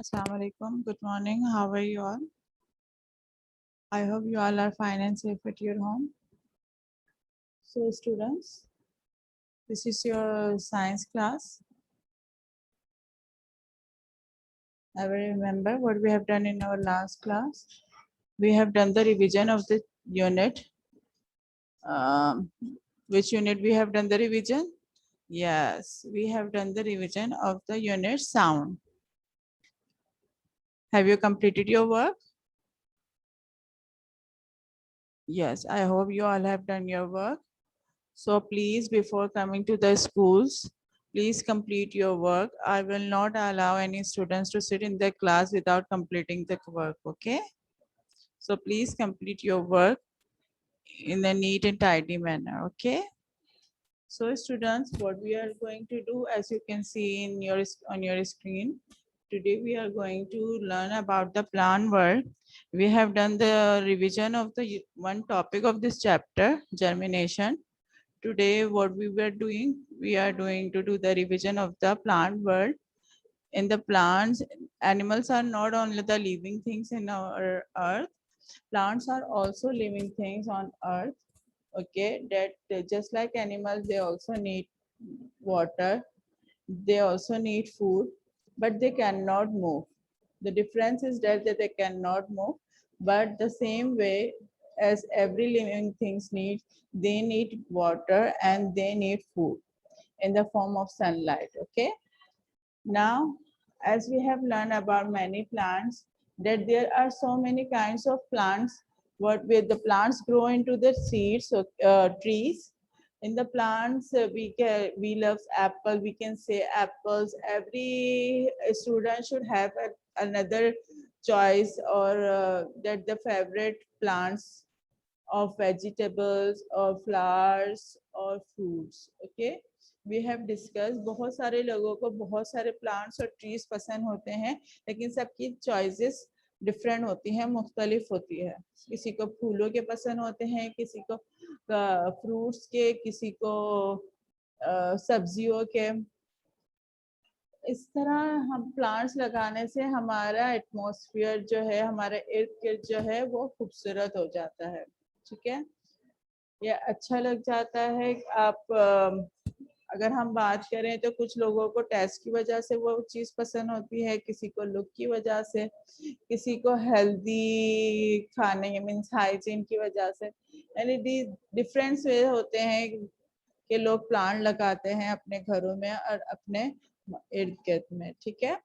Assalamu alaikum. Good morning. How are you all? I hope you all are fine and safe at your home. So, students, this is your science class. I will remember what we have done in our last class. We have done the revision of the unit. Um, which unit we have done the revision? Yes, we have done the revision of the unit sound. Have you completed your work? Yes, I hope you all have done your work. So please, before coming to the schools, please complete your work. I will not allow any students to sit in the class without completing the work, okay? So please complete your work in a neat and tidy manner, okay? So students, what we are going to do, as you can see in your on your screen, today we are going to learn about the plant world. We have done the revision of the one topic of this chapter, germination. Today, what we are doing to do the revision of the plant world. In the plants, animals are not only the living things in our earth, plants are also living things on earth. Okay, that just like animals, they also need water, they also need food, but they cannot move. The difference is that they cannot move, but the same way as every living things need, they need water and they need food in the form of sunlight. Okay. Now, as we have learned about many plants, that there are so many kinds of plants, what where the plants grow into the seeds of trees. In the plants, we love apple. We can say apples. Every student should have another choice or that the favorite plants of vegetables or flowers or fruits. Okay, we have discussed बहुत सारे लोगों को बहुत सारे plants और trees पसंद होते हैं, लेकिन सबकी choices different होती हैं, मुख्तलिफ होती है. किसी को फूलों के पसंद होते हैं, किसी को fruits के, किसी को सब्जियों के. इस तरह हम प्लांट्स लगाने से हमारा एटमॉस्फेयर जो है, हमारा इर्द गिर्द जो है वो खूबसूरत हो जाता है. ठीक है, ये अच्छा लग जाता है. आप अगर हम बात करें तो कुछ लोगों को टेस्ट की वजह से वो चीज़ पसंद होती है, किसी को लुक की वजह से, किसी को हेल्दी खाने मीन्स हाइजीन की वजह से. यानी डिफरेंट वे होते हैं कि लोग प्लांट लगाते हैं अपने घरों में और अपने इर्द गिर्द में. ठीक है,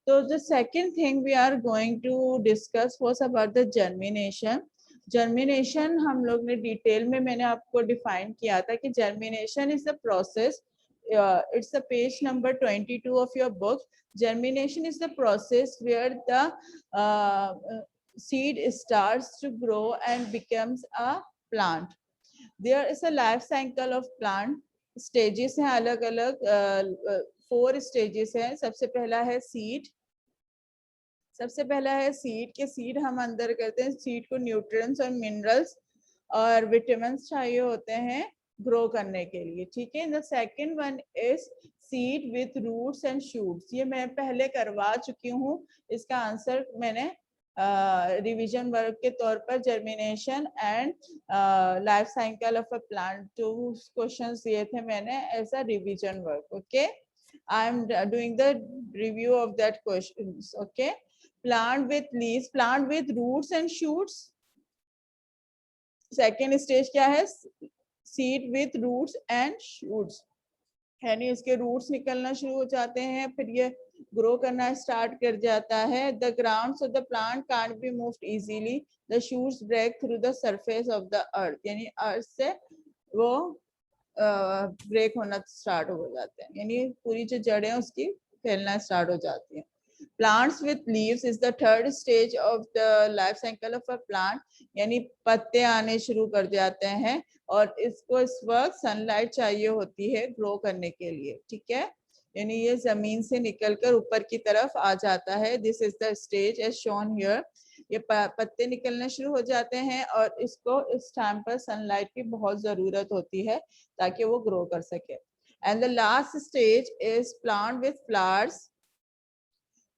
तो the second thing we are going to discuss was about the germination. Germination हम लोग ने डिटेल में मैंने आपको डिफाइन किया था कि germination is the process. It's the page number 22 of your book. Germination is the process where the seed starts to grow and becomes a plant. There is a life cycle of plant. Stages हैं अलग अलग, 4 stages हैं. सबसे पहला है seed. सबसे पहला है सीड के सीड हम अंदर करते हैं. सीड को न्यूट्रिएंट्स और मिनरल्स और विटामिन चाहिए होते हैं ग्रो करने के लिए. ठीक है, the second one is seed with roots and shoots. ये मैं पहले करवा चुकी हूँ, इसका आंसर मैंने रिवीजन वर्क के तौर पर germination and life cycle of a plant 2 questions दिए थे मैंने as a revision work. Okay, I am doing the review of that questions. Okay, plant with leaves, plant with roots and shoots. Second stage क्या है? Seed with roots and shoots, यानी इसके roots निकलना शुरू हो जाते हैं, फिर ये ग्रो करना स्टार्ट कर जाता है. The grounds of the plant can't be moved easily. The shoots break through the surface of the earth, यानी अर्थ से वो ब्रेक होना स्टार्ट हो जाते हैं, यानी पूरी जो जड़ें उसकी फैलना स्टार्ट हो जाती हैं. Plants with leaves is the third stage of the life cycle of a plant. यानी पत्ते आने शुरू कर जाते हैं और इसको इस वक्त सनलाइट चाहिए होती है ग्रो करने के लिए. ठीक है, यानी ये जमीन से निकलकर ऊपर की तरफ आ जाता है. This is the stage as shown here. ये पत्ते निकलने शुरू हो जाते हैं और इसको इस टाइम पर सनलाइट की बहुत जरूरत होती है ताकि वो ग्रो कर सके. And the last stage is plant with flowers.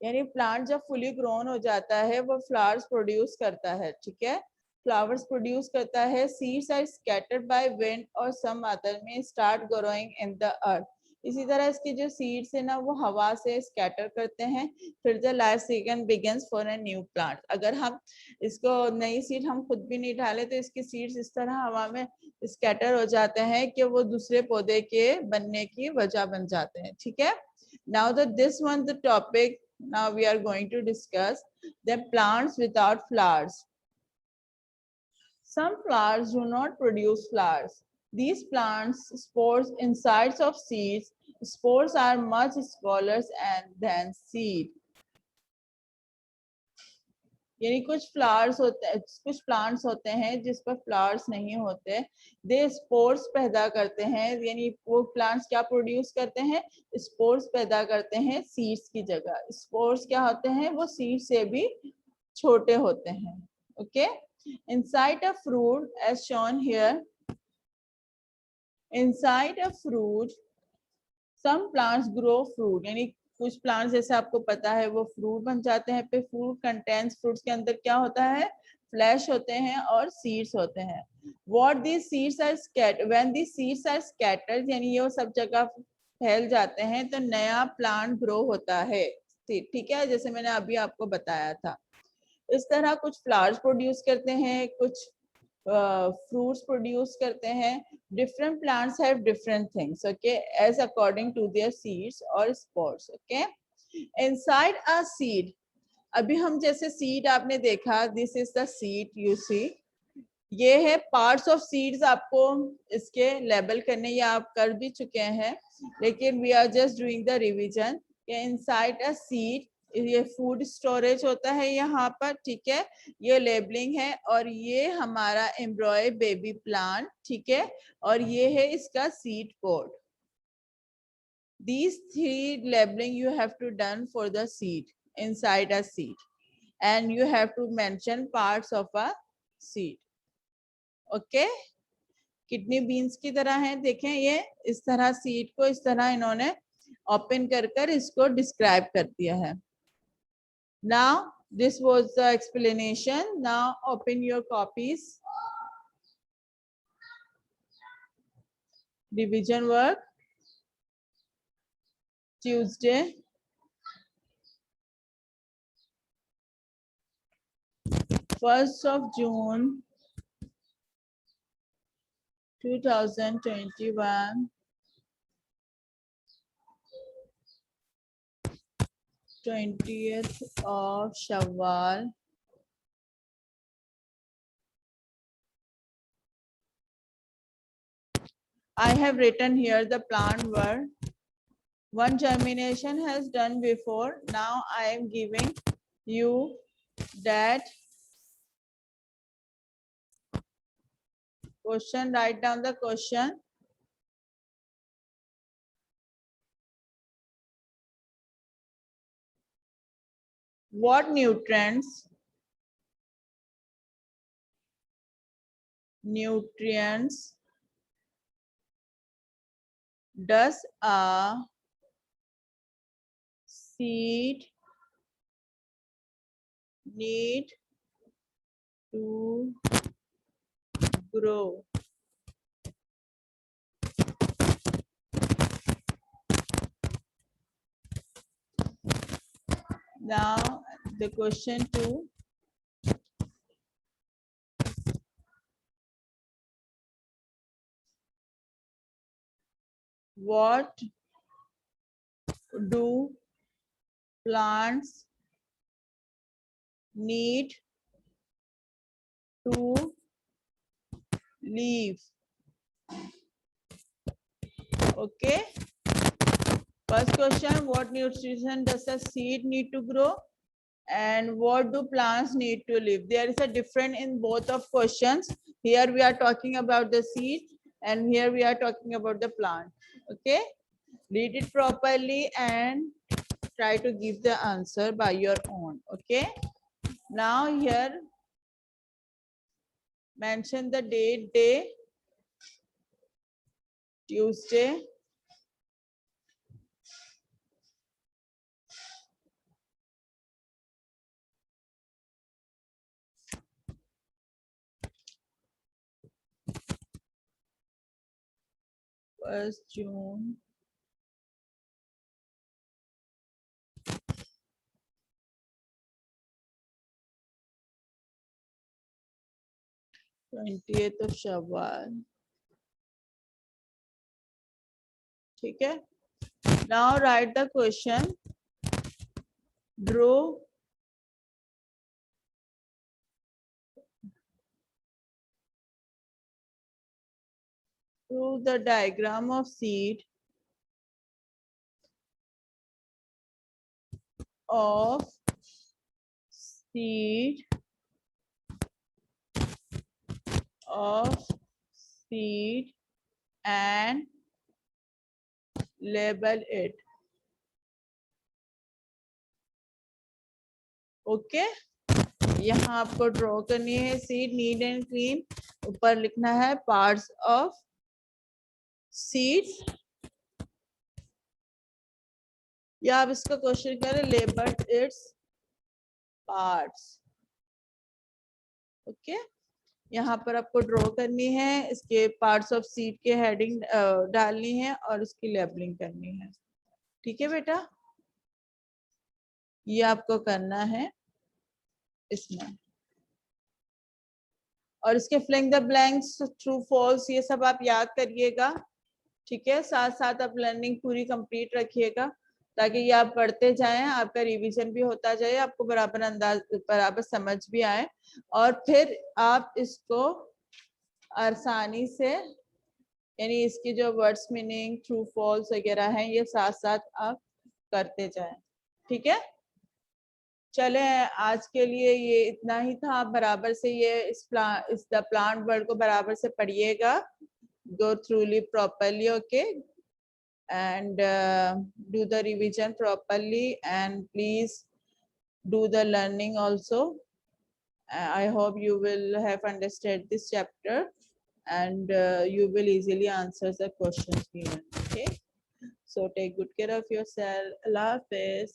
यानी प्लांट जब फुली ग्रोन हो जाता है वो फ्लावर्स प्रोड्यूस करता है, ठीक है, फ्लावर्स प्रोड्यूस करता है। Seeds are scattered by wind और सम अदर में start growing in the earth. इसी तरह इसके जो सीड्स है ना वो हवा से स्कैटर करते हैं, फिर the life cycle begins for a new plant. अगर हम इसको नई सीड हम खुद भी नहीं डाले तो इसके सीड्स इस तरह हवा में स्कैटर हो जाते हैं कि वो दूसरे पौधे के बनने की वजह बन जाते हैं, ठीक है। Now this one the topic now we are going to discuss the plants without flowers. Some flowers do not produce flowers. These plants spores insides of seeds. Spores are much smaller than seed. यानी कुछ flowers होते हैं, कुछ plants होते हैं जिस पर flowers नहीं होते, दे स्पोर्स पैदा करते हैं। यानी वो प्लांट्स क्या प्रोड्यूस करते हैं, स्पोर्स पैदा करते हैं सीड्स की जगह। स्पोर्स क्या होते हैं, वो सीड से भी छोटे होते हैं, okay. Inside a fruit as shown here, inside a fruit some plants grow fruit, यानी कुछ प्लांट्स जैसे आपको पता है वो फ्रूट बन जाते हैं। पे फ्रूट कंटेंट्स, फ्रूट्स के अंदर क्या होता है, फ्लैश होते हैं और सीड्स होते हैं। What these seeds are scattered, when these seeds are scattered, यानी ये वो सब जगह फैल जाते हैं तो नया प्लांट ग्रो होता है, ठीक है, जैसे मैंने अभी आपको बताया था। इस तरह कुछ फ्लावर्स प्रोड्यूस करते हैं, कुछ fruits produce करते हैं। different plants have different things, okay, as according to their seeds or spores, okay। inside a seed, अभी हम जैसे seed आपने देखा, this is the seed you see, ये है parts of seeds, आपको इसके लेबल करने या आप कर भी चुके हैं, लेकिन we are just doing the revision। inside a seed ये फूड स्टोरेज होता है यहाँ पर, ठीक है, ये लेबलिंग है, और ये हमारा एम्ब्रॉय बेबी प्लांट, ठीक है, और ये है इसका seed pod. These three labeling you have to done for the seed, inside a seed, and you have to mention parts of a seed, okay। Kidney beans की तरह है, देखें ये इस तरह सीड को इस तरह इन्होंने ओपन कर इसको डिस्क्राइब कर दिया है। Now, this was the explanation. Now, open your copies. Revision work. Tuesday. First of June, 2021. 20th of Shawwal. I have written here the plant word. One germination has done before. Now I am giving you that question. Write down the question. What nutrients does a seed need to grow? Now the question 2. What do plants need to live? Okay. First question, what nutrition does a seed need to grow? And what do plants need to live? There is a difference in both of questions. Here we are talking about the seed and here we are talking about the plant. Okay. Read it properly and try to give the answer by your own. Okay. Now here mention the date, day, Tuesday. 1 June 20th of Shawwal. ठीक है. Now write the question. Draw the diagram of seed of seed and label it. Okay. यहाँ आपको draw करनी है seed, need and clean. ऊपर लिखना है parts of seed, या आप इसका क्वेश्चन करें लेबल इट्स पार्ट्स. ओके. यहाँ पर आपको ड्रॉ करनी है, इसके पार्ट्स ऑफ सीड के हेडिंग डालनी है और उसकी लेबलिंग करनी है. ठीक है बेटा, ये आपको करना है इसमें. और इसके filling the blanks, true false, ये सब आप याद करिएगा. ठीक है, साथ साथ आप लर्निंग पूरी कंप्लीट रखिएगा ताकि ये आप पढ़ते जाएं, आपका रिवीजन भी होता जाए, आपको बराबर अंदाज बराबर समझ भी आए, और फिर आप इसको आसानी से, यानी इसकी जो वर्ड्स मीनिंग, ट्रू फॉल्स वगैरह हैं, ये साथ साथ आप करते जाएं. ठीक है, चले आज के लिए ये इतना ही था. आप बराबर से ये इस द प्लांट वर्ड को बराबर से पढ़िएगा, go throughly properly, okay, and do the revision properly, and please do the learning also. I hope you will have understood this chapter, and you will easily answer the questions given. Okay, so take good care of yourself. Allah Hafiz.